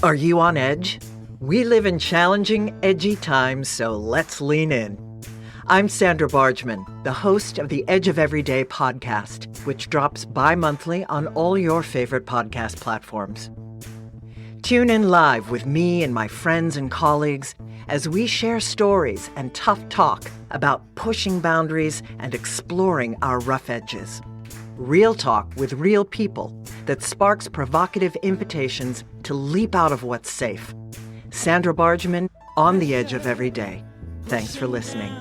Are you on edge? We live in challenging, edgy times, so let's lean in. I'm Sandra Bargman, the host of the Edge of Everyday podcast, which drops bi-monthly on all your favorite podcast platforms. Tune in live with me and my friends and colleagues as we share stories and tough talk about pushing boundaries and exploring our rough edges. Real talk with real people that sparks provocative invitations to leap out of what's safe. Sandra Bargman, on the edge of every day. Thanks for listening.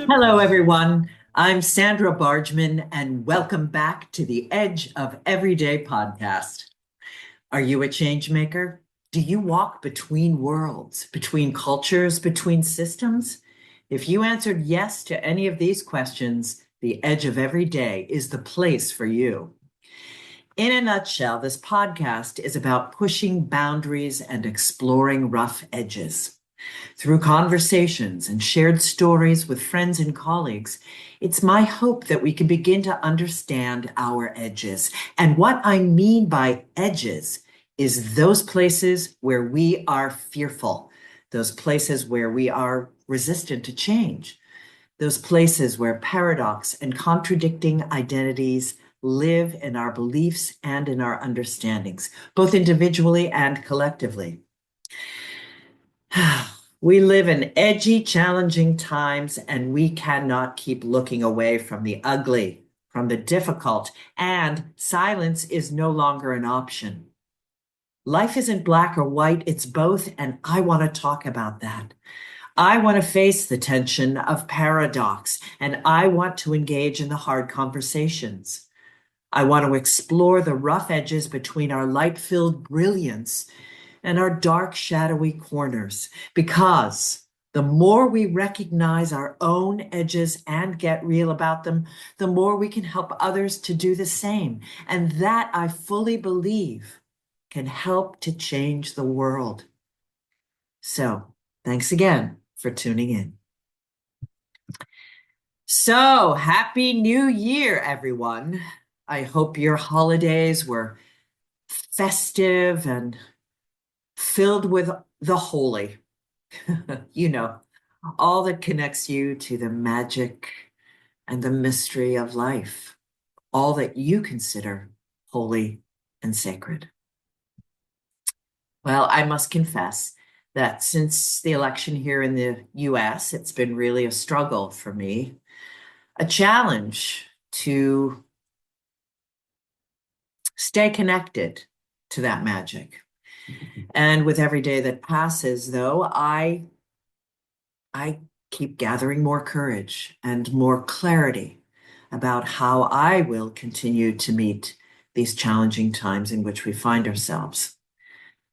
Hello, everyone. I'm Sandra Bargman, and welcome back to the Edge of Everyday podcast. Are you a change maker? Do you walk between worlds, between cultures, between systems? If you answered yes to any of these questions, the Edge of Every Day is the place for you. In a nutshell, this podcast is about pushing boundaries and exploring rough edges. Through conversations and shared stories with friends and colleagues, it's my hope that we can begin to understand our edges. And what I mean by edges is those places where we are fearful, those places where we are resistant to change, those places where paradox and contradicting identities live in our beliefs and in our understandings, both individually and collectively. We live in edgy, challenging times, and we cannot keep looking away from the ugly, from the difficult, and silence is no longer an option. Life isn't black or white, it's both, and I want to talk about that. I want to face the tension of paradox, and I want to engage in the hard conversations. I want to explore the rough edges between our light-filled brilliance and our dark, shadowy corners, because the more we recognize our own edges and get real about them, the more we can help others to do the same. And that, I fully believe, can help to change the world. So, thanks again for tuning in. So, Happy New Year, everyone. I hope your holidays were festive and filled with the holy. You know, all that connects you to the magic and the mystery of life, all that you consider holy and sacred. Well, I must confess that since the election here in the US, it's been really a struggle for me, a challenge to stay connected to that magic. And with every day that passes, though, I keep gathering more courage and more clarity about how I will continue to meet these challenging times in which we find ourselves.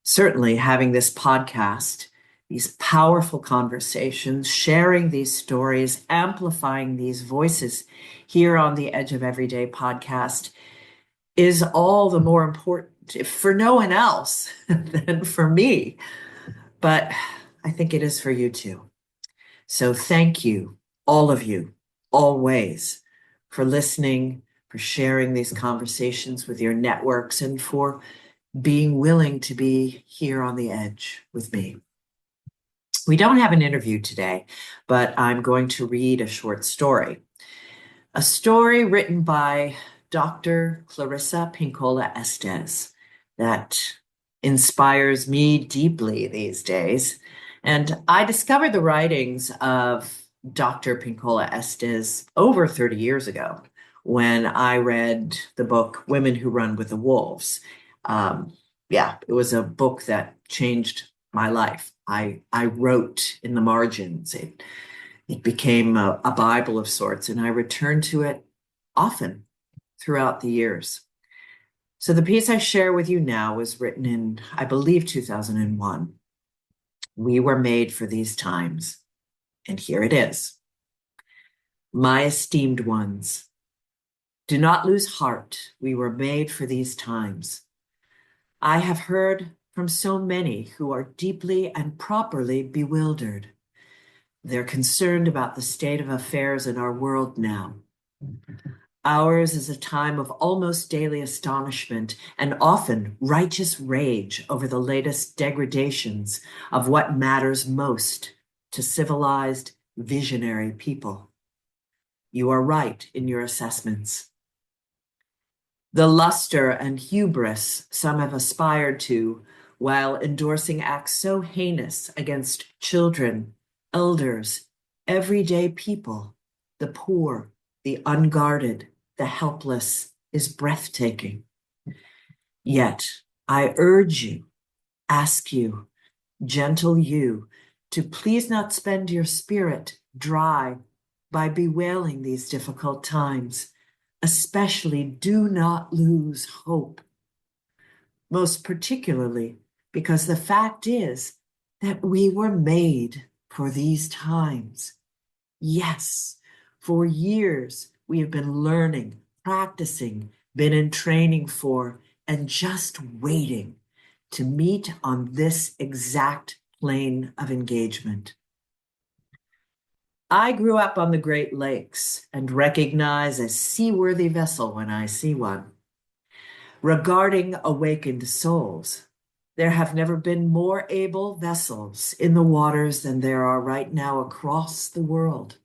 Certainly, having this podcast, these powerful conversations, sharing these stories, amplifying these voices here on the Edge of Everyday podcast is all the more important, if for no one else than for me. But I think it is for you too. So thank you, all of you, always, for listening, for sharing these conversations with your networks, and for being willing to be here on the edge with me. We don't have an interview today, but I'm going to read a short story. A story written by Dr. Clarissa Pinkola Estes that inspires me deeply these days. And I discovered the writings of Dr. Pinkola Estes over 30 years ago when I read the book Women Who Run with the Wolves. It was a book that changed my life. I wrote in the margins. It became a Bible of sorts, and I returned to it often throughout the years. So the piece I share with you now was written in, I believe, 2001. We were made for these times, and here it is. My esteemed ones, do not lose heart. We were made for these times. I have heard from so many who are deeply and properly bewildered. They're concerned about the state of affairs in our world now. Ours is a time of almost daily astonishment and often righteous rage over the latest degradations of what matters most to civilized, visionary people. You are right in your assessments. The luster and hubris some have aspired to, while endorsing acts so heinous against children, elders, everyday people, the poor, the unguarded, the helpless, is breathtaking. Yet I urge you, ask you, gentle you, to please not spend your spirit dry by bewailing these difficult times. Especially do not lose hope. Most particularly because the fact is that we were made for these times. Yes, for years we have been learning, practicing, been in training for, and just waiting to meet on this exact plane of engagement. I grew up on the Great Lakes and recognize a seaworthy vessel when I see one. Regarding awakened souls, there have never been more able vessels in the waters than there are right now across the world,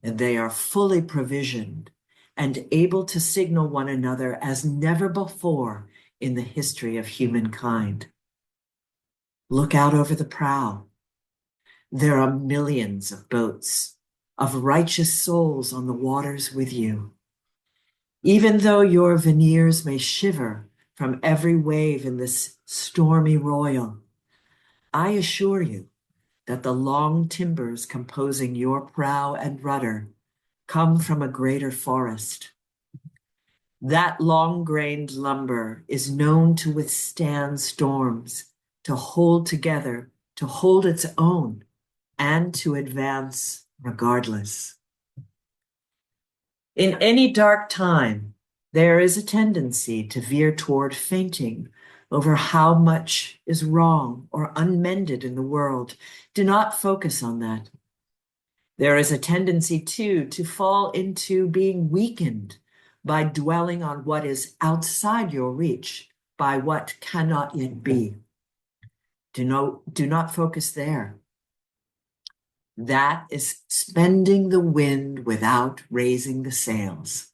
and they are fully provisioned and able to signal one another as never before in the history of humankind. Look out over the prow. There are millions of boats, of righteous souls on the waters with you. Even though your veneers may shiver from every wave in this stormy royal, I assure you that the long timbers composing your prow and rudder come from a greater forest. That long-grained lumber is known to withstand storms, to hold together, to hold its own, and to advance regardless. In any dark time, there is a tendency to veer toward fainting over how much is wrong or unmended in the world. Do not focus on that. There is a tendency, too, to fall into being weakened by dwelling on what is outside your reach, by what cannot yet be. Do not focus there. That is spending the wind without raising the sails.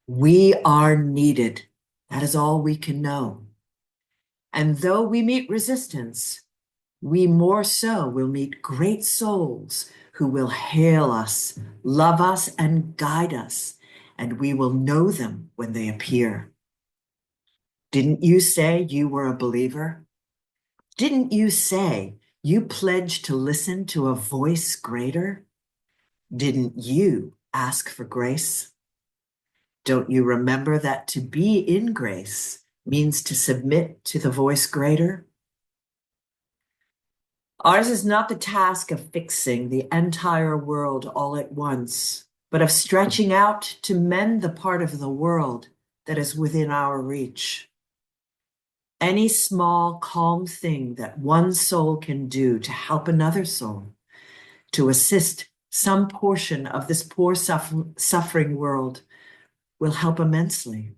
We are needed. That is all we can know. And though we meet resistance, we more so will meet great souls who will hail us, love us, and guide us, and we will know them when they appear. Didn't you say you were a believer? Didn't you say you pledged to listen to a voice greater? Didn't you ask for grace? Don't you remember that to be in grace means to submit to the voice greater? Ours is not the task of fixing the entire world all at once, but of stretching out to mend the part of the world that is within our reach. Any small, calm thing that one soul can do to help another soul, to assist some portion of this poor suffering world, will help immensely.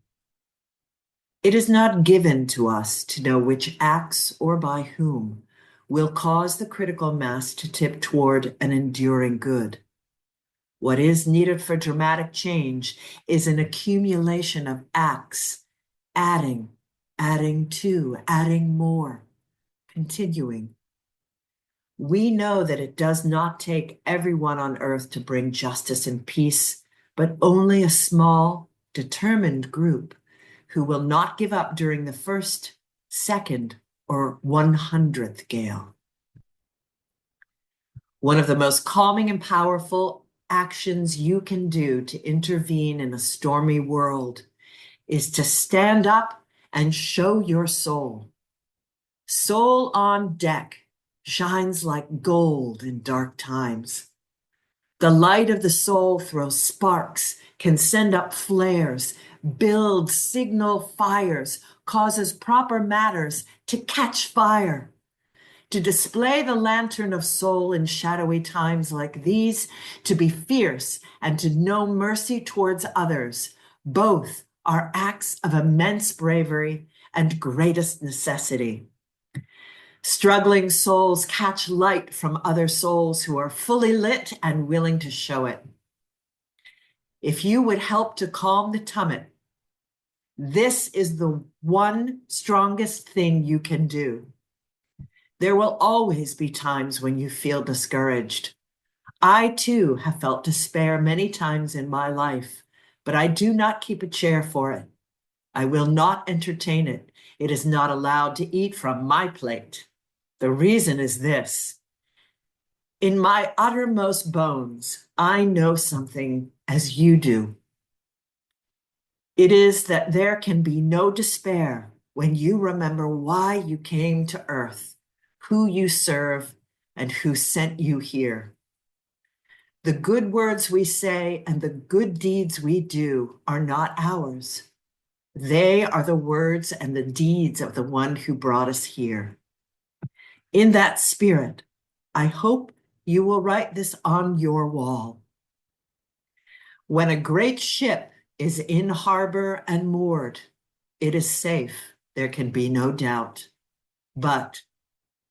It is not given to us to know which acts or by whom will cause the critical mass to tip toward an enduring good. What is needed for dramatic change is an accumulation of acts, adding to, adding more, continuing. We know that it does not take everyone on earth to bring justice and peace, but only a small, determined group who will not give up during the first, second, or 100th gale. One of the most calming and powerful actions you can do to intervene in a stormy world is to stand up and show your soul. Soul on deck shines like gold in dark times. The light of the soul throws sparks, can send up flares, builds signal fires, causes proper matters to catch fire. to display the lantern of soul in shadowy times like these, to be fierce and to know mercy towards others, both are acts of immense bravery and greatest necessity. Struggling souls catch light from other souls who are fully lit and willing to show it. If you would help to calm the tumult, this is the one strongest thing you can do. There will always be times when you feel discouraged. I too have felt despair many times in my life, but I do not keep a chair for it. I will not entertain it. It is not allowed to eat from my plate. The reason is this. In my uttermost bones, I know something as you do. It is that there can be no despair when you remember why you came to earth, who you serve, and who sent you here. The good words we say and the good deeds we do are not ours. They are the words and the deeds of the one who brought us here. In that spirit, I hope you will write this on your wall. When a great ship is in harbor and moored, it is safe, there can be no doubt. But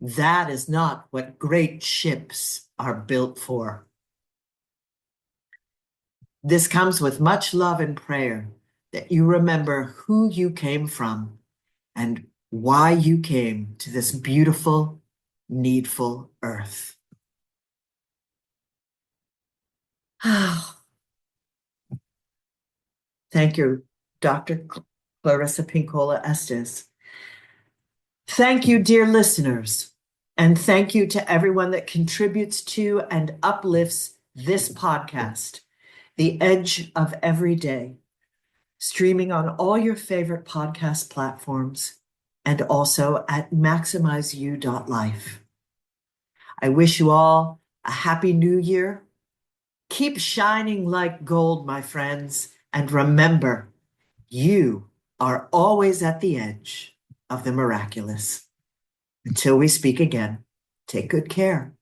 that is not what great ships are built for. This comes with much love and prayer that you remember who you came from and why you came to this beautiful, needful earth. Thank you, Dr. Clarissa Pinkola Estes. Thank you, dear listeners, and thank you to everyone that contributes to and uplifts this podcast, The Edge of Every Day, streaming on all your favorite podcast platforms and also at maximizeyou.life. I wish you all a happy new year. Keep shining like gold, my friends, and remember, you are always at the edge of the miraculous. Until we speak again, take good care.